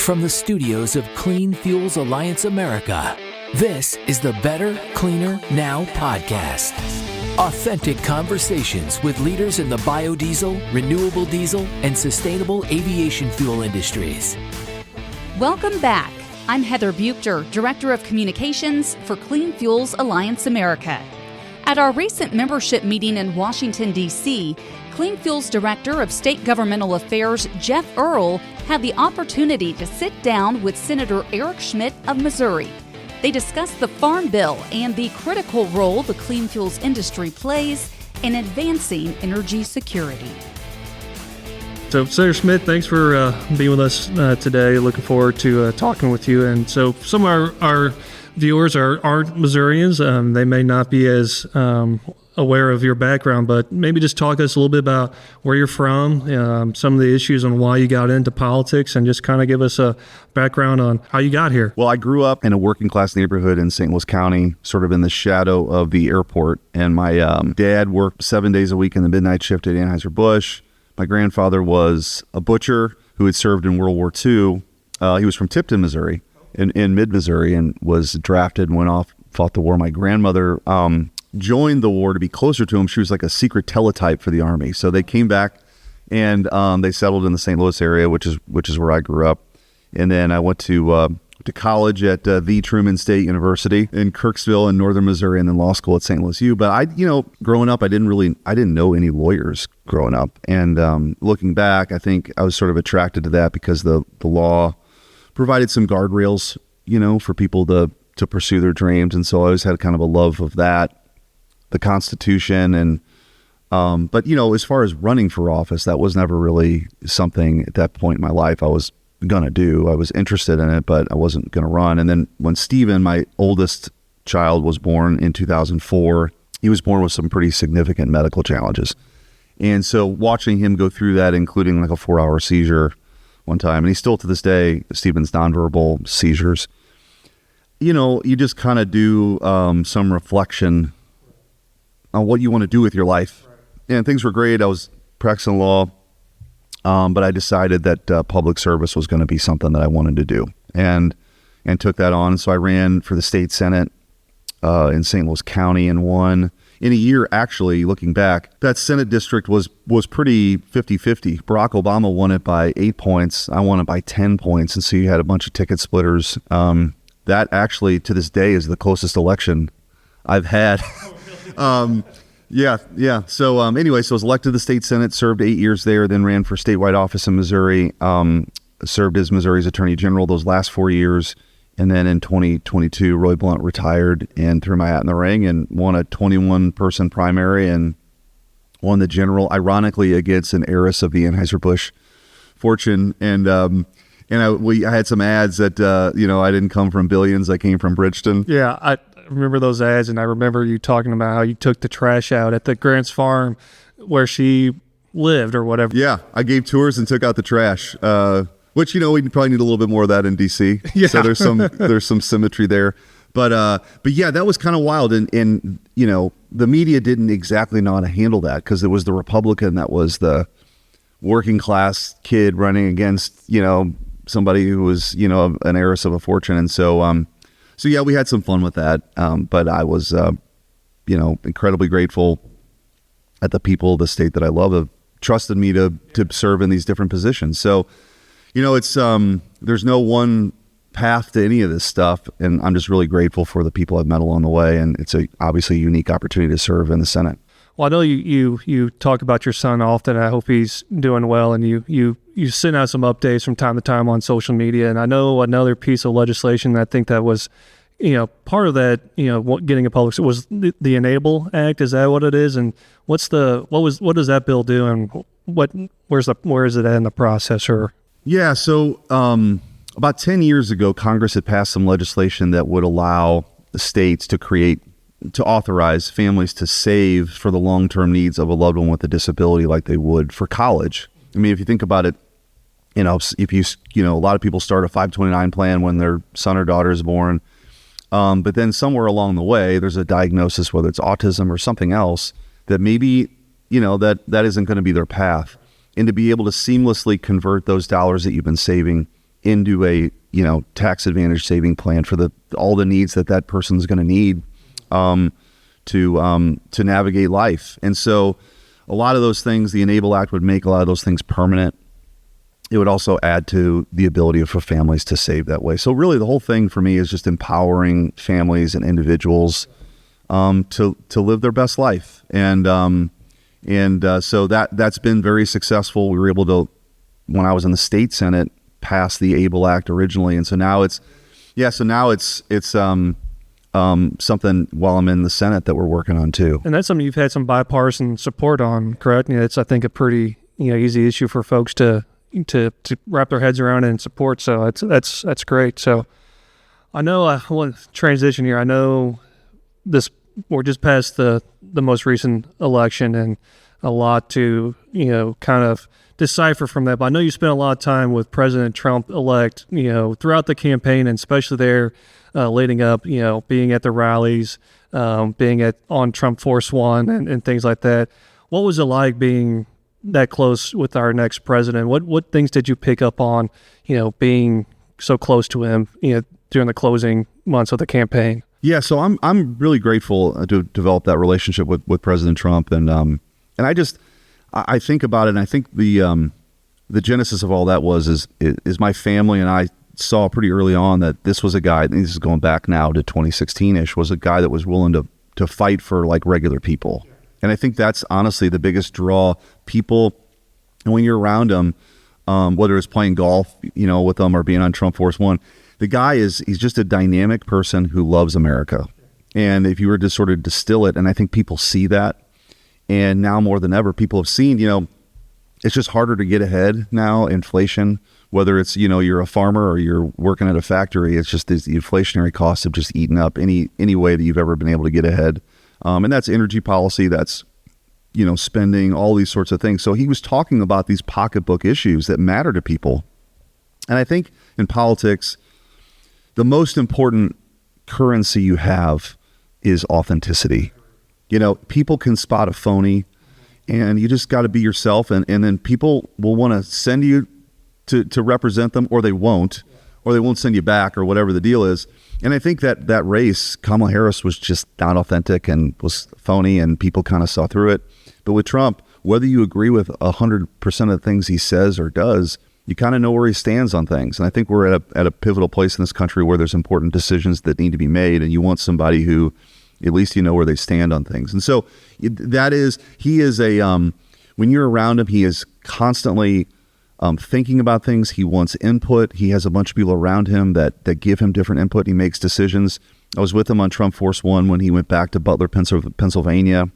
from the studios of Clean Fuels Alliance America, this is the Better, Cleaner, Now podcast. Authentic conversations with leaders in the biodiesel, renewable diesel, and sustainable aviation fuel industries. Welcome back. I'm Heather Buchter, Director of Communications for Clean Fuels Alliance America. At our recent membership meeting in Washington, D.C., Clean Fuels Director of State Governmental Affairs, Jeff Earl, had the opportunity to sit down with Senator Eric Schmitt of Missouri. They discussed the Farm Bill and the critical role the clean fuels industry plays in advancing energy security. So, Senator Schmitt, thanks for being with us today. Looking forward to talking with you. And so some of our viewers aren't Missourians. They may not be as aware of your background, but maybe just talk to us a little bit about where you're from, some of the issues on why you got into politics, and just kind of give us a background on how you got here. Well, I grew up in a working class neighborhood in St. Louis County, sort of in the shadow of the airport. And my dad worked 7 days a week in the midnight shift at Anheuser-Busch. My grandfather was a butcher who had served in World War II. He was from Tipton, Missouri, in mid-Missouri, and was drafted and went off, fought the war. My grandmother joined the war to be closer to him. She was like a secret teletype for the Army. So they came back and they settled in the St. Louis area, which is where I grew up. And then I went to college at the Truman State University in Kirksville in northern Missouri, and then law school at St. Louis U. But growing up, I didn't know any lawyers growing up. And looking back, I think I was sort of attracted to that because the law provided some guardrails, for people to pursue their dreams. And so I always had kind of a love of that, the Constitution. And but as far as running for office, that was never really something at that point in my life I was gonna do. I was interested in it, but I wasn't gonna run. And then when Stephen, my oldest child, was born in 2004, he was born with some pretty significant medical challenges. And so watching him go through that, including like a 4-hour seizure one time, and he's still to this day, Stephen's nonverbal seizures, you just kind of do some reflection on what you want to do with your life. And things were great. I was practicing law. But I decided that public service was going to be something that I wanted to do, and took that on. So I ran for the state Senate in St. Louis County and won. In a year, actually, looking back, that Senate district was pretty 50-50. Barack Obama won it by 8 points. I won it by 10 points. And so you had a bunch of ticket splitters. That actually, to this day, is the closest election I've had. Yeah. So anyway, so I was elected to the state Senate, served 8 years there, then ran for statewide office in Missouri, served as Missouri's Attorney General those last 4 years. And then in 2022, Roy Blunt retired and threw my hat in the ring and won a 21-person primary and won the general, ironically, against an heiress of the Anheuser-Busch fortune. And I had some ads that, I didn't come from billions, I came from Bridgeton. Yeah, I remember those ads, and I remember you talking about how you took the trash out at the Grant's farm where she lived or whatever. Yeah, I gave tours and took out the trash, which, we probably need a little bit more of that in DC. Yeah. So there's some symmetry there. But yeah, that was kind of wild. And the media didn't exactly know how to handle that because it was the Republican that was the working class kid running against, somebody who was, an heiress of a fortune. And so yeah, we had some fun with that. But I was, incredibly grateful at the people of the state that I love have trusted me to serve in these different positions. So, it's, there's no one path to any of this stuff. And I'm just really grateful for the people I've met along the way. And it's obviously a unique opportunity to serve in the Senate. Well, I know you talk about your son often. I hope he's doing well, and you send out some updates from time to time on social media. And I know another piece of legislation that I think that was, part of that, getting a public was the Enable Act. Is that what it is? And what does that bill do? And where is it at in the process? Or yeah, so about 10 years ago, Congress had passed some legislation that would allow the states to authorize families to save for the long-term needs of a loved one with a disability like they would for college. I mean, if you think about it, if a lot of people start a 529 plan when their son or daughter is born, but then somewhere along the way, there's a diagnosis, whether it's autism or something else, that maybe, that isn't going to be their path. And to be able to seamlessly convert those dollars that you've been saving into a, tax advantage saving plan for all the needs that person's going to need to navigate life. And so a lot of those things, the Enable Act would make a lot of those things permanent. It would also add to the ability for families to save that way. So really the whole thing for me is just empowering families and individuals to live their best life. And so that's been very successful. We were able to, when I was in the state Senate, pass the ABLE Act originally. And so now it's something while I'm in the Senate that we're working on too. And that's something you've had some bipartisan support on, correct? It's, I think, a pretty easy issue for folks to wrap their heads around and support. So that's great. So I know I want to transition here. I know we're just past the most recent election and a lot to kind of decipher from that. But I know you spent a lot of time with President Trump-elect, throughout the campaign, and especially there leading up, being at the rallies, being on Trump Force One and things like that. What was it like being that close with our next president? What things did you pick up on, being so close to him, during the closing months of the campaign? Yeah, so I'm really grateful to develop that relationship with President Trump, and I think about it, and I think the genesis of all that is my family and I saw pretty early on that this was a guy, and this is going back now to 2016-ish, was a guy that was willing to fight for like regular people. And I think that's honestly the biggest draw. People, and when you're around them, whether it's playing golf, with them or being on Trump Force One, the guy he's just a dynamic person who loves America. And if you were to sort of distill it, and I think people see that, and now more than ever, people have seen, it's just harder to get ahead now, inflation, whether it's, you're a farmer or you're working at a factory, it's just the inflationary costs have just eaten up any way that you've ever been able to get ahead. And that's energy policy, that's, spending, all these sorts of things. So he was talking about these pocketbook issues that matter to people. And I think in politics, the most important currency you have is authenticity. People can spot a phony, and you just got to be yourself. And then people will want to send you to represent them, or they won't send you back, or whatever the deal is. And I think that race, Kamala Harris was just not authentic and was phony, and people kind of saw through it. But with Trump, whether you agree with 100% of the things he says or does, you kind of know where he stands on things. And I think we're at a pivotal place in this country where there's important decisions that need to be made, and you want somebody who at least where they stand on things. And so he is when you're around him, he is constantly thinking about things. He wants input. He has a bunch of people around him that give him different input. He makes decisions. I was with him on Trump Force One when he went back to Butler, Pennsylvania.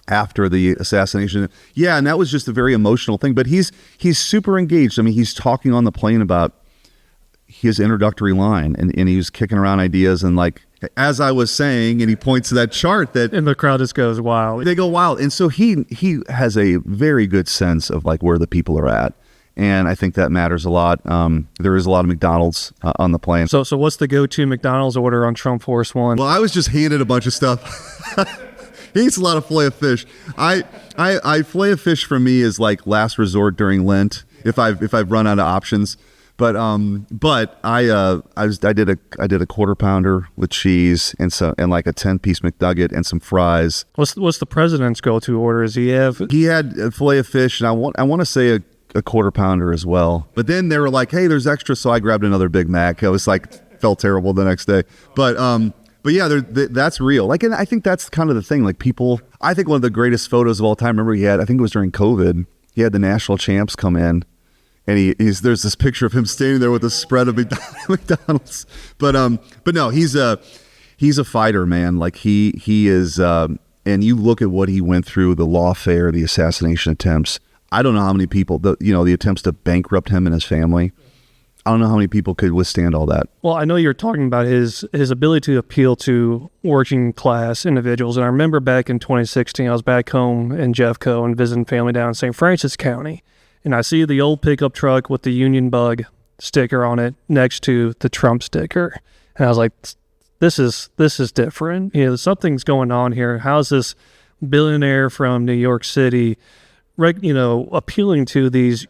After the assassination. Yeah, and that was just a very emotional thing. But he's super engaged. I mean, he's talking on the plane about his introductory line, and he was kicking around ideas, and like, as I was saying, and he points to that chart that... And the crowd just goes wild. They go wild. And so he has a very good sense of like where the people are at. And I think that matters a lot. There is a lot of McDonald's on the plane. So what's the go-to McDonald's order on Trump Force One? Well, I was just handed a bunch of stuff. He eats a lot of filet of fish. I filet of fish for me is like last resort during Lent if I've run out of options. But I did a quarter pounder with cheese and like a 10-piece McNugget and some fries. What's the president's go-to order? Does he have? He had a filet of fish, and I want to say a quarter pounder as well. But then they were like, hey, there's extra, so I grabbed another Big Mac. I was like, felt terrible the next day. But yeah, that's real. Like, and I think that's kind of the thing. Like people, I think one of the greatest photos of all time. Remember, I think it was during COVID. He had the national champs come in, and there's this picture of him standing there with a spread of McDonald's. But no, he's a fighter, man. Like he is. And you look at what he went through, the lawfare, the assassination attempts. I don't know how many people, the attempts to bankrupt him and his family. I don't know how many people could withstand all that. Well, I know you're talking about his ability to appeal to working class individuals. And I remember back in 2016, I was back home in Jeffco and visiting family down in St. Francis County. And I see the old pickup truck with the Union Bug sticker on it next to the Trump sticker. And I was like, this is different. Something's going on here. How's this billionaire from New York City, appealing to these,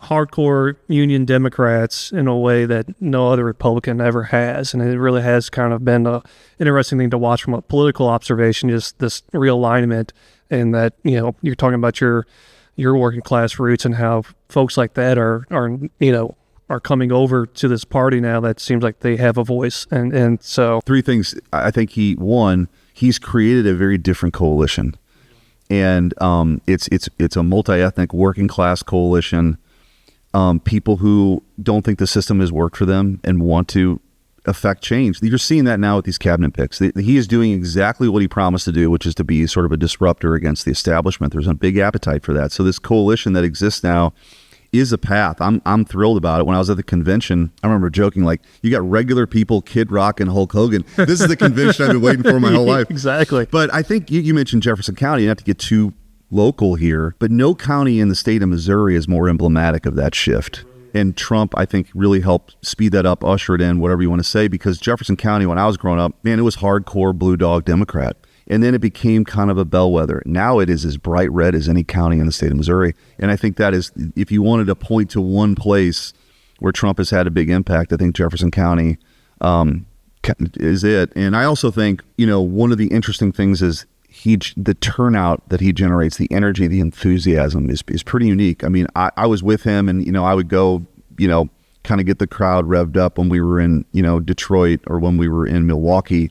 hardcore Union Democrats in a way that no other Republican ever has. And it really has kind of been an interesting thing to watch from a political observation, just this realignment, and that, you're talking about your working class roots and how folks like that are coming over to this party now that seems like they have a voice. And so three things. I think he's created a very different coalition. And it's a multi-ethnic working class coalition. People who don't think the system has worked for them and want to affect change. You're seeing that now with these cabinet picks. He is doing exactly what he promised to do, which is to be sort of a disruptor against the establishment. There's a big appetite for that. So this coalition that exists now is a path. I'm thrilled about it. When I was at the convention, I remember joking, like, you got regular people, Kid Rock and Hulk Hogan. This is the convention I've been waiting for my whole life. Exactly. But I think you mentioned Jefferson County. You have to get too local here, but no county in the state of Missouri is more emblematic of that shift. And Trump, I think, really helped speed that up, usher it in, whatever you want to say, because Jefferson County, when I was growing up, man, it was hardcore blue dog Democrat. And then it became kind of a bellwether. Now it is as bright red as any county in the state of Missouri. And I think that is, if you wanted to point to one place where Trump has had a big impact, I think Jefferson County is it. And I also think, one of the interesting things is the turnout that he generates, the energy, the enthusiasm is pretty unique. I mean, I was with him, and, I would go, kind of get the crowd revved up when we were in, Detroit or when we were in Milwaukee.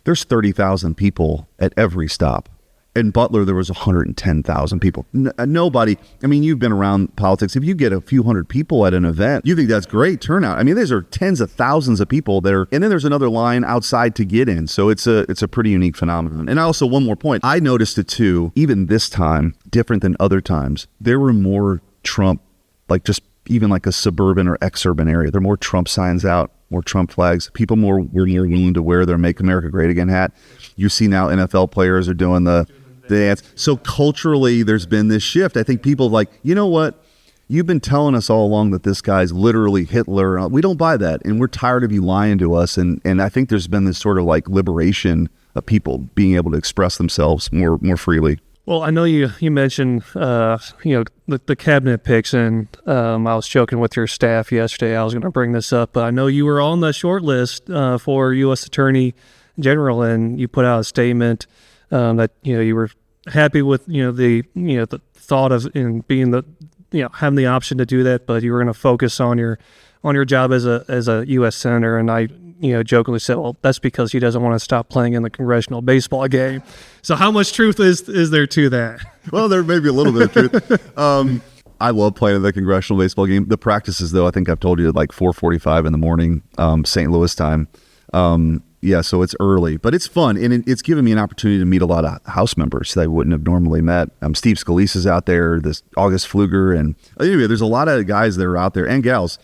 There's 30,000 people at every stop. In Butler, there was 110,000 people. Nobody, I mean, you've been around politics. If you get a few hundred people at an event, you think that's great turnout. I mean, these are tens of thousands of people there. And then there's another line outside to get in. So it's a pretty unique phenomenon. And also, one more point. I noticed it too, even this time, different than other times. There were more Trump, like just even like a suburban or ex-urban area. There are more Trump signs out, more Trump flags. People were more willing to wear their Make America Great Again hat. You see now NFL players are doing the dance. So culturally, there's been this shift. I think people like, you know what? You've been telling us all along that this guy's literally Hitler. We don't buy that. And we're tired of you lying to us. And I think there's been this sort of like liberation of people being able to express themselves more freely. Well, I know you mentioned, the cabinet picks, and I was joking with your staff yesterday. I was going to bring this up, but I know you were on the short list for U.S. Attorney General, and you put out a statement that, you were happy with, the thought of being having the option to do that, but you were going to focus on your job as a U.S. Senator. And I, jokingly said, well, that's because he doesn't want to stop playing in the congressional baseball game. So how much truth is there to that? Well, there may be a little bit of truth. I love playing in the congressional baseball game. The practices, though, I think I've told you, like 4:45 in the morning, St. Louis time. So it's early, but it's fun, and it's given me an opportunity to meet a lot of House members that I wouldn't have normally met. Steve Scalise's out there, this August Pfluger, and anyway, there's a lot of guys that are out there, and gals,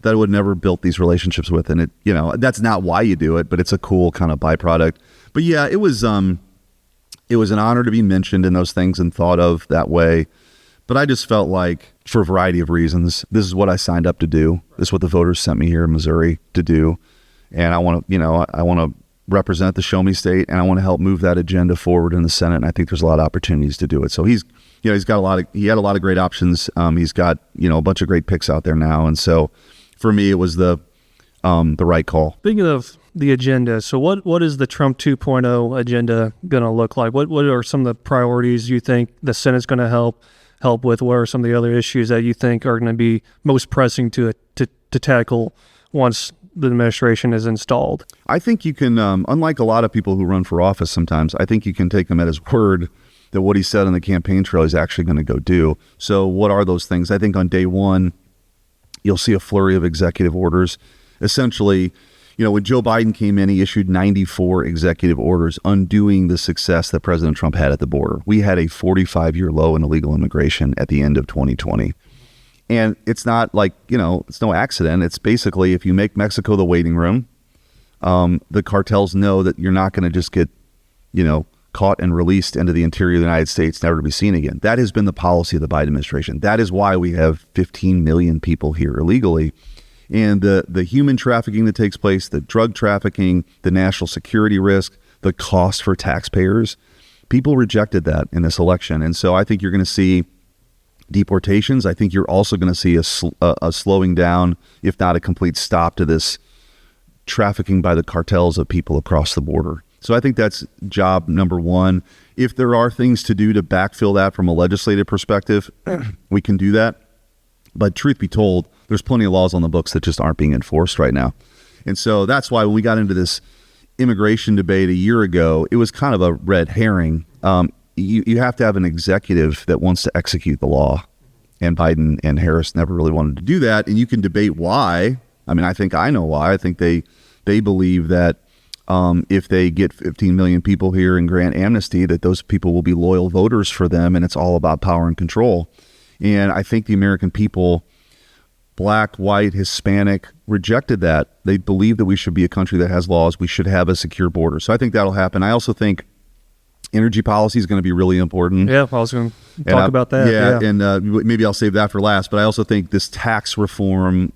that I would never built these relationships with, and that's not why you do it, but it's a cool kind of byproduct. But yeah, it was an honor to be mentioned in those things and thought of that way. But I just felt like, for a variety of reasons, this is what I signed up to do. This is what the voters sent me here in Missouri to do. And I want to represent the Show Me State, and I want to help move that agenda forward in the Senate. And I think there's a lot of opportunities to do it. So he had a lot of great options. He's got, a bunch of great picks out there now. And so for me, it was the right call. Speaking of the agenda, so what is the Trump 2.0 agenda going to look like? What are some of the priorities you think the Senate's going to help with? What are some of the other issues that you think are going to be most pressing to tackle once the administration is installed? I think you can, unlike a lot of people who run for office sometimes, I think you can take him at his word that what he said on the campaign trail he's actually going to go do. So what are those things? I think on day one, you'll see a flurry of executive orders. Essentially, when Joe Biden came in, he issued 94 executive orders undoing the success that President Trump had at the border. We had a 45-year low in illegal immigration at the end of 2020. And it's not like, it's no accident. It's basically, if you make Mexico the waiting room, the cartels know that you're not going to just get, caught and released into the interior of the United States, never to be seen again. That has been the policy of the Biden administration. That is why we have 15 million people here illegally. And the human trafficking that takes place, the drug trafficking, the national security risk, the cost for taxpayers, people rejected that in this election. And so I think you're going to see deportations, I think you're also going to see a slowing down, if not a complete stop to this trafficking by the cartels of people across the border. So I think that's job number one. If there are things to do to backfill that from a legislative perspective, we can do that. But truth be told, there's plenty of laws on the books that just aren't being enforced right now. And so that's why when we got into this immigration debate a year ago, it was kind of a red herring. You have to have an executive that wants to execute the law. And Biden and Harris never really wanted to do that. And you can debate why. I mean, I think I know why. I think they believe that if they get 15 million people here and grant amnesty, that those people will be loyal voters for them, and it's all about power and control. And I think the American people, black, white, Hispanic, rejected that. They believe that we should be a country that has laws. We should have a secure border. So I think that'll happen. I also think energy policy is going to be really important. Yeah, I was going to talk about that. Yeah, and maybe I'll save that for last. But I also think this tax reform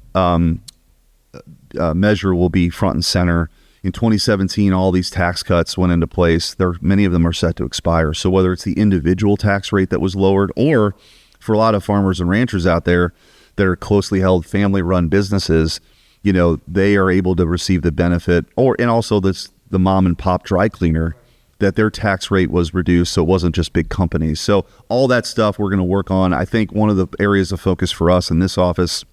measure will be front and center. In 2017, all these tax cuts went into place. Many of them are set to expire. So whether it's the individual tax rate that was lowered, or for a lot of farmers and ranchers out there that are closely held family-run businesses, they are able to receive the benefit, and also the mom and pop dry cleaner, that their tax rate was reduced, so it wasn't just big companies. So all that stuff we're going to work on. I think one of the areas of focus for us in this office,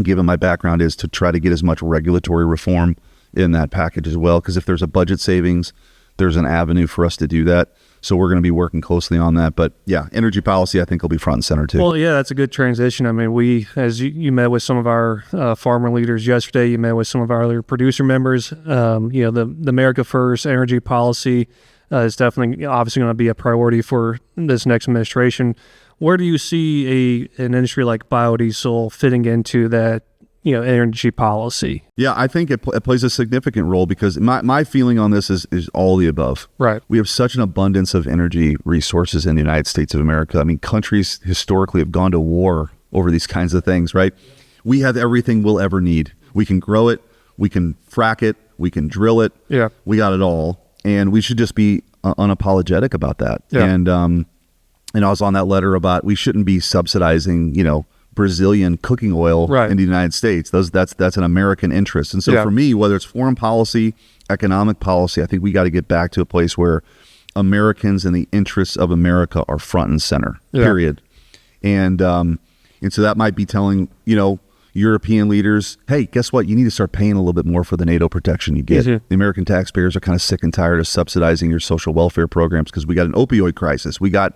given my background, is to try to get as much regulatory reform in that package as well, because if there's a budget savings, there's an avenue for us to do that. So we're going to be working closely on that. But yeah, energy policy, I think, will be front and center too. Well, yeah, that's a good transition. I mean, as you met with some of our farmer leaders yesterday, you met with some of our other producer members. The America First energy policy is definitely, obviously, going to be a priority for this next administration. Where do you see an industry like biodiesel fitting into that, energy policy? Yeah, I think it plays a significant role, because my feeling on this is all the above. Right. We have such an abundance of energy resources in the United States of America. I mean, countries historically have gone to war over these kinds of things, right? We have everything we'll ever need. We can grow it, we can frack it, we can drill it. Yeah. We got it all. And we should just be unapologetic about that. Yeah. And I was on that letter about we shouldn't be subsidizing, Brazilian cooking oil in the United States. That's an American interest. And so for me, whether it's foreign policy, economic policy, I think we got to get back to a place where Americans and the interests of America are front and center, period. And so that might be telling, European leaders, hey, guess what? You need to start paying a little bit more for the NATO protection you get. The American taxpayers are kind of sick and tired of subsidizing your social welfare programs, because we got an opioid crisis. We got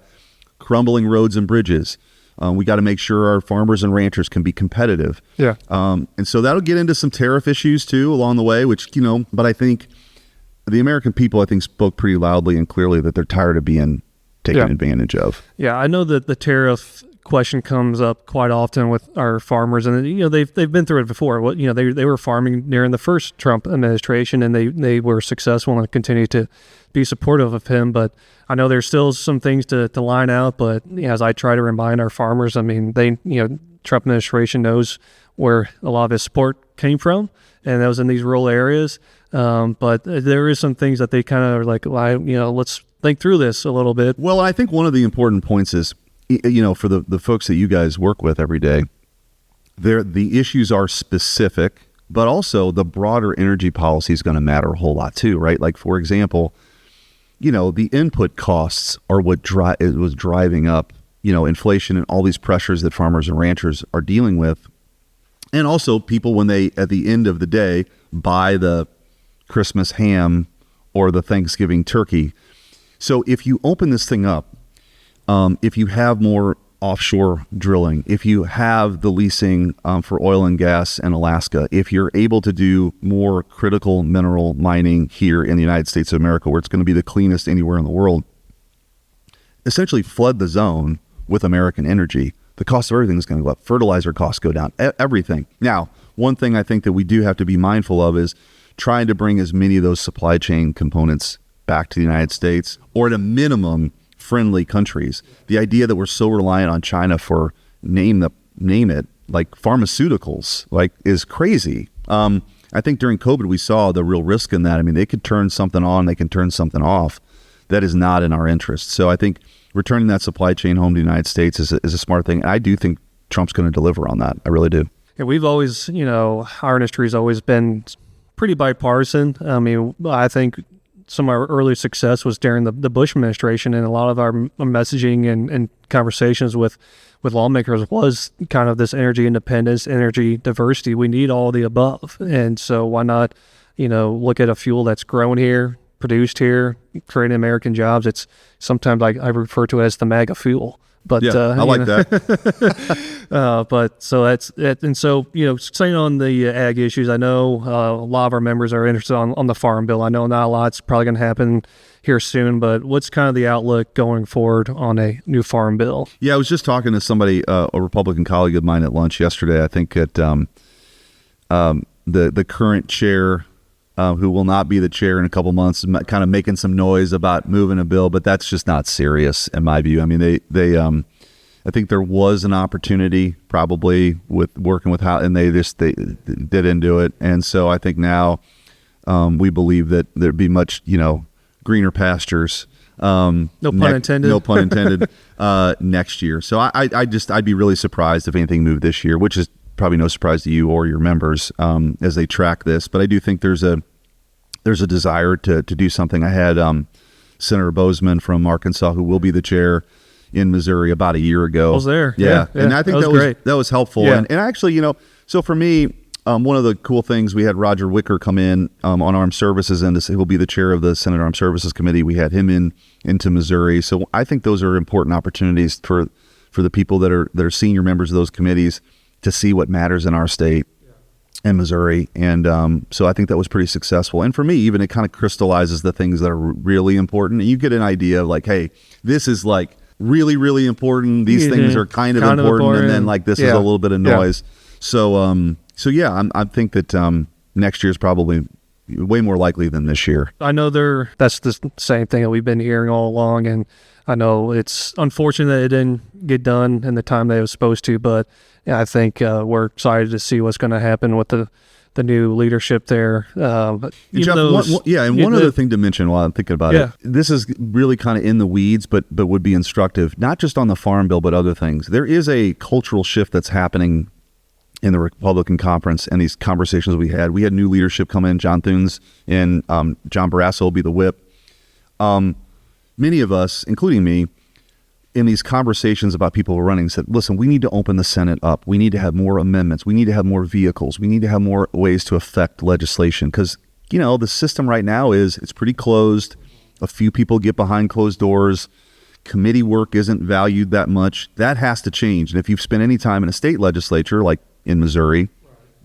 crumbling roads and bridges. We got to make sure our farmers and ranchers can be competitive. Yeah. And so that'll get into some tariff issues too along the way, which, but I think the American people, spoke pretty loudly and clearly that they're tired of being taken advantage of. Yeah, I know that the tariff question comes up quite often with our farmers, and they've been through it before. They were farming during the first Trump administration, and they were successful and continue to be supportive of him. But I know there's still some things to line out. But as I try to remind our farmers, I mean, Trump administration knows where a lot of his support came from, and that was in these rural areas. But there is some things that they kind of are like, let's think through this a little bit. Well, I think one of the important points is, for the folks that you guys work with every day, the issues are specific, but also the broader energy policy is going to matter a whole lot too, right? Like, for example, the input costs are what was driving up, inflation and all these pressures that farmers and ranchers are dealing with. And also people, when they, at the end of the day, buy the Christmas ham or the Thanksgiving turkey. So if you open this thing up, if you have more offshore drilling, if you have the leasing for oil and gas in Alaska, if you're able to do more critical mineral mining here in the United States of America, where it's going to be the cleanest anywhere in the world, essentially flood the zone with American energy, the cost of everything is going to go up. Fertilizer costs go down, everything. Now, one thing I think that we do have to be mindful of is trying to bring as many of those supply chain components back to the United States, or at a minimum, friendly countries. The idea that we're so reliant on China for name it, like pharmaceuticals, is crazy. I think during COVID, we saw the real risk in that. I mean, they could turn something on, they can turn something off. That is not in our interest. So I think returning that supply chain home to the United States is a smart thing. And I do think Trump's going to deliver on that. I really do. Yeah, we've always, our industry has always been pretty bipartisan. I mean, I think some of our early success was during the Bush administration, and a lot of our messaging and conversations with lawmakers was kind of this energy independence, energy diversity. We need all the above. And so why not, look at a fuel that's grown here, produced here, creating American jobs. It's sometimes I refer to it as the MAGA fuel. But yeah, I like that. But so that's it. And so, staying on the ag issues, I know a lot of our members are interested on the farm bill. I know not a lot's probably going to happen here soon, but what's kind of the outlook going forward on a new farm bill? Yeah, I was just talking to somebody, a Republican colleague of mine at lunch yesterday. I think that the current chair, who will not be the chair in a couple months, kind of making some noise about moving a bill, but that's just not serious in my view. I mean, they I think there was an opportunity probably with working with how, and they didn't do it. And so I think now we believe that there'd be much, greener pastures. No pun intended. No pun intended. Next year. So I'd be really surprised if anything moved this year, which is probably no surprise to you or your members as they track this. But I do think there's a desire to do something. I had Senator Bozeman from Arkansas, who will be the chair in Missouri, about a year ago. I was there. Yeah. And I think that was helpful. Yeah. And actually, so for me, one of the cool things, we had Roger Wicker come in on Armed Services, and he will be the chair of the Senate Armed Services Committee. We had him into Missouri. So I think those are important opportunities for the people that are senior members of those committees to see what matters in our state and Missouri. And so I think that was pretty successful. And for me, even it kind of crystallizes the things that are really important. And you get an idea of like, hey, this is like really, really important. These things are kind of important. And then like this is a little bit of noise. Yeah. So yeah, I think that next year is probably way more likely than this year. I know that's the same thing that we've been hearing all along, and I know it's unfortunate that it didn't get done in the time that it was supposed to, but I think we're excited to see what's going to happen with the new leadership there. But Jeff, one other thing to mention while I'm thinking about it, this is really kind of in the weeds, but would be instructive, not just on the farm bill, but other things. There is a cultural shift that's happening in the Republican conference and these conversations we had. We had new leadership come in, John Thunes and John Barrasso will be the whip. Many of us, including me, in these conversations about people running said, listen, we need to open the Senate up. We need to have more amendments. We need to have more vehicles. We need to have more ways to affect legislation because, the system right now it's pretty closed. A few people get behind closed doors. Committee work isn't valued that much. That has to change. And if you've spent any time in a state legislature, like in Missouri,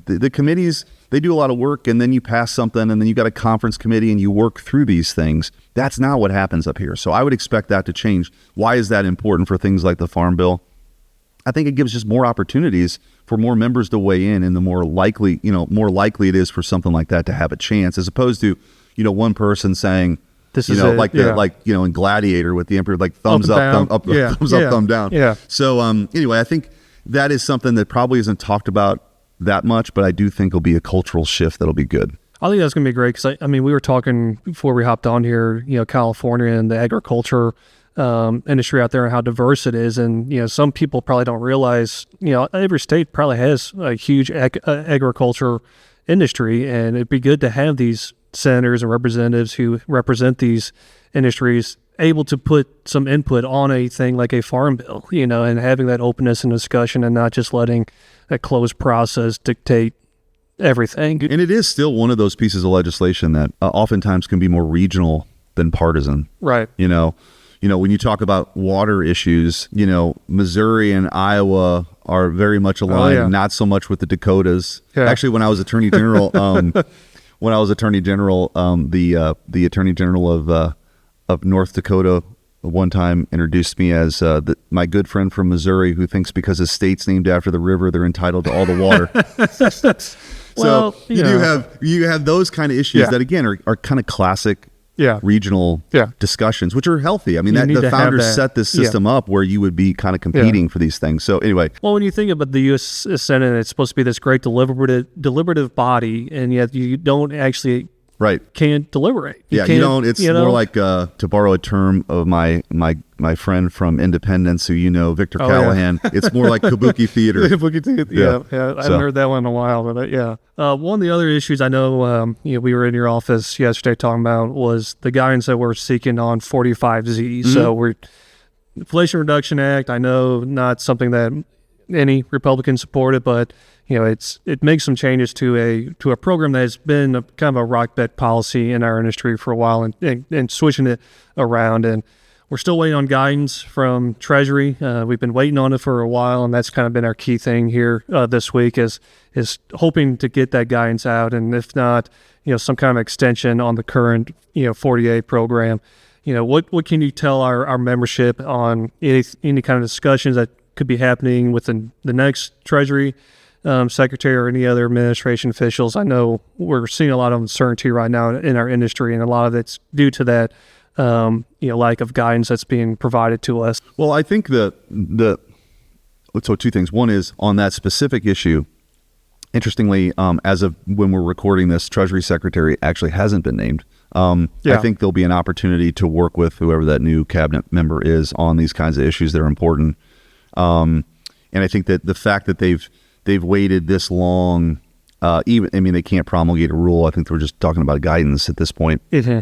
the committees, they do a lot of work, and then you pass something, and then you got a conference committee, and you work through these things. That's not what happens up here. So I would expect that to change. Why is that important for things like the Farm Bill? I think it gives just more opportunities for more members to weigh in, and the more likely it is for something like that to have a chance, as opposed to, one person saying, this is in Gladiator with the emperor, like thumbs up, thumbs up, thumb down. Yeah. So anyway, I think that is something that probably isn't talked about that much, but I do think it'll be a cultural shift that'll be good. I think that's going to be great because, we were talking before we hopped on here, California and the agriculture industry out there and how diverse it is. And, some people probably don't realize, every state probably has a huge agriculture industry, and it'd be good to have these senators and representatives who represent these industries able to put some input on a thing like a farm bill, and having that openness and discussion and not just letting a closed process dictate everything. And it is still one of those pieces of legislation that oftentimes can be more regional than partisan. Right. When you talk about water issues, Missouri and Iowa are very much aligned, not so much with the Dakotas. Yeah. Actually, when I was Attorney General, the Attorney General of North Dakota one time introduced me as my good friend from Missouri who thinks because his state's named after the river, they're entitled to all the water. So you have those kind of issues that again are kind of classic regional discussions, which are healthy. I mean, the founders set this system up where you would be kind of competing for these things. So anyway. Well, when you think about the U.S. Senate, it's supposed to be this great deliberative body, and yet you don't actually Right. can't deliberate. You don't. It's more like to borrow a term of my friend from Independence, who Victor Callahan. Yeah. It's more like kabuki theater. Kabuki theater. Yeah. I haven't heard that one in a while, but yeah. One of the other issues I know, we were in your office yesterday talking about was the guidance that we're seeking on 45Z. Mm-hmm. So Inflation Reduction Act. I know not something that any Republican supported, but it makes some changes to a program that has been kind of a rock bet policy in our industry for a while, and switching it around. And we're still waiting on guidance from Treasury. We've been waiting on it for a while, and that's kind of been our key thing here this week is hoping to get that guidance out, and if not, some kind of extension on the current 48 program. What can you tell our membership on any kind of discussions that could be happening within the next Treasury secretary or any other administration officials? I know we're seeing a lot of uncertainty right now in our industry, and a lot of it's due to that lack of guidance that's being provided to us. Well, I think so two things. One is on that specific issue. Interestingly, as of when we're recording this, Treasury Secretary actually hasn't been named. I think there'll be an opportunity to work with whoever that new cabinet member is on these kinds of issues that are important. And I think that the fact that they've waited this long, they can't promulgate a rule. I think we're just talking about guidance at this point. Mm-hmm.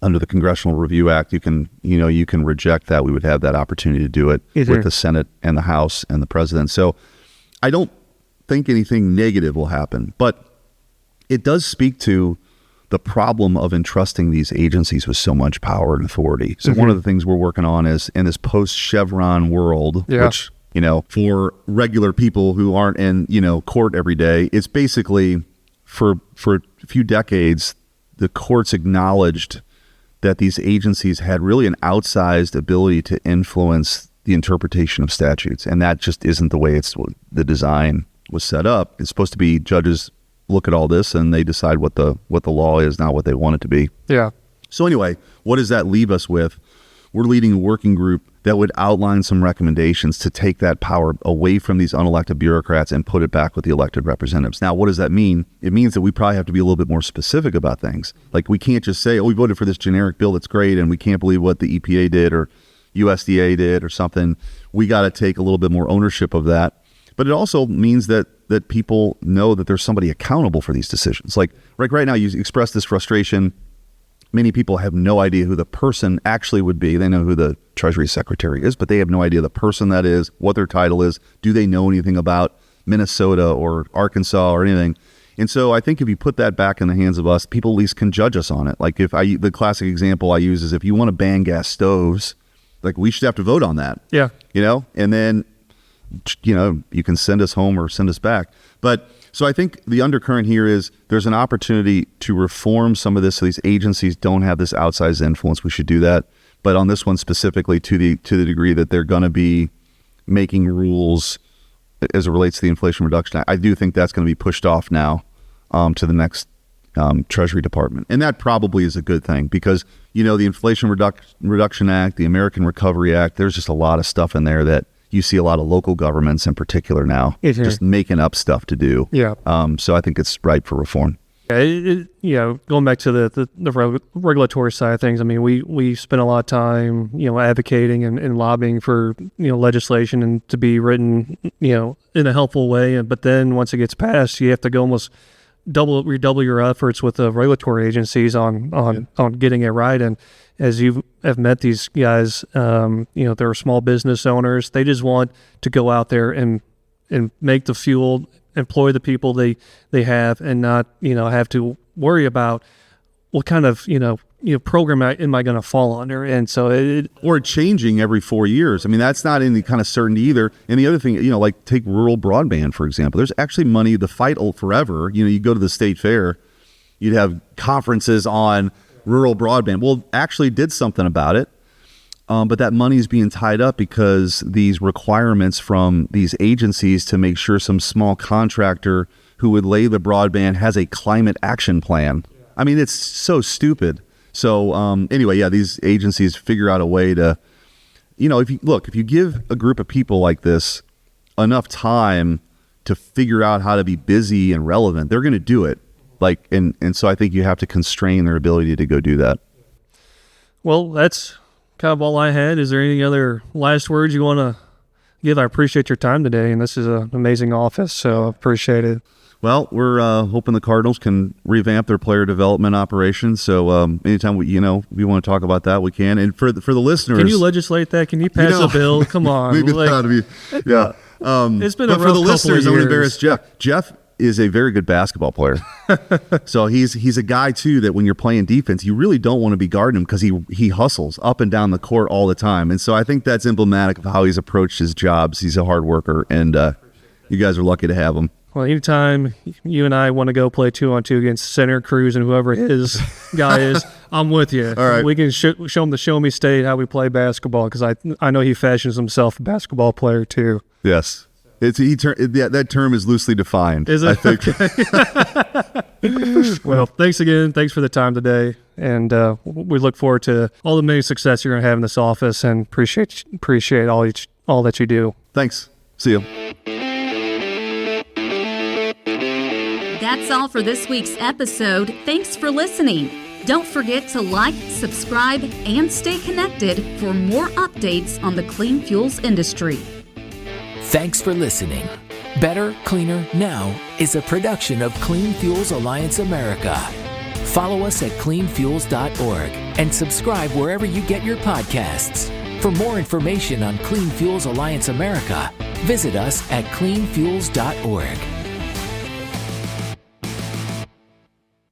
Under the Congressional Review Act, you can reject that. We would have that opportunity to do it with the Senate and the House and the President. So I don't think anything negative will happen, but it does speak to the problem of entrusting these agencies with so much power and authority. So one of the things we're working on is in this post-Chevron world, which, for regular people who aren't in, court every day, it's basically for a few decades, the courts acknowledged that these agencies had really an outsized ability to influence the interpretation of statutes. And that just isn't the way the design was set up. It's supposed to be judges look at all this and they decide what the law is, not what they want it to be. Yeah. So anyway, what does that leave us with? We're leading a working group that would outline some recommendations to take that power away from these unelected bureaucrats and put it back with the elected representatives. Now, what does that mean? It means that we probably have to be a little bit more specific about things. Like, we can't just say, we voted for this generic bill that's great, and we can't believe what the EPA did or USDA did or something. We got to take a little bit more ownership of that. But it also means that people know that there's somebody accountable for these decisions. Like right now, you express this frustration. Many people have no idea who the person actually would be. They know who the Treasury Secretary is, but they have no idea the person that is, what their title is. Do they know anything about Minnesota or Arkansas or anything? And so I think if you put that back in the hands of us, people at least can judge us on it. Like the classic example I use is if you want to ban gas stoves, like we should have to vote on that. Yeah. And then, you can send us home or send us back. But so I think the undercurrent here is there's an opportunity to reform some of this so these agencies don't have this outsized influence. We should do that. But on this one specifically, to the degree that they're going to be making rules as it relates to the Inflation Reduction Act, I do think that's going to be pushed off now to the next Treasury Department. And that probably is a good thing because, the Inflation Reduction Act, the American Recovery Act, there's just a lot of stuff in there that you see a lot of local governments in particular now just making up stuff to do. Yeah. So I think it's ripe for reform. Yeah, going back to the regulatory side of things, I mean, we spent a lot of time, advocating and lobbying for, legislation and to be written, in a helpful way. But then once it gets passed, you have to go almost redouble your efforts with the regulatory agencies on getting it right. And as you have met these guys, they're small business owners. They just want to go out there and make the fuel, employ the people they have, and not have to worry about what kind of program am I going to fall under. And so or changing every 4 years. I mean, that's not any kind of certainty either. And the other thing, like take rural broadband, for example. There's actually money, the fight forever. You go to the state fair, you'd have conferences on rural broadband. Well, actually did something about it. But that money is being tied up because these requirements from these agencies to make sure some small contractor who would lay the broadband has a climate action plan. I mean, it's so stupid. So anyway, these agencies figure out a way to, if you give a group of people like this enough time to figure out how to be busy and relevant, they're going to do it. Like, and so I think you have to constrain their ability to go do that. Well, that's kind of all I had. Is there any other last words you want to give? I appreciate your time today, and this is an amazing office, so I appreciate it. Well, we're hoping the Cardinals can revamp their player development operations. So anytime we want to talk about that, we can. And for the listeners, can you legislate that? Can you pass a bill? Come on, maybe that'd be, yeah. It's been a but rough for the listeners, I'm going to embarrass years. Jeff. Jeff is a very good basketball player. So he's a guy too that when you're playing defense, you really don't want to be guarding him because he hustles up and down the court all the time. And so I think that's emblematic of how he's approached his jobs. He's a hard worker, and you guys are lucky to have him. Well, anytime you and I want to go play 2-on-2 against Center, Cruz, and whoever his guy is, I'm with you. All right. We can show him the show me state how we play basketball, because I know he fashions himself a basketball player too. Yes. That term is loosely defined. Is it? I think. Okay. Well, thanks again. Thanks for the time today. And we look forward to all the many success you're going to have in this office, and appreciate all that you do. Thanks. See you. That's all for this week's episode. Thanks for listening. Don't forget to like, subscribe, and stay connected for more updates on the clean fuels industry. Thanks for listening. Better, Cleaner, Now is a production of Clean Fuels Alliance America. Follow us at cleanfuels.org and subscribe wherever you get your podcasts. For more information on Clean Fuels Alliance America, visit us at cleanfuels.org.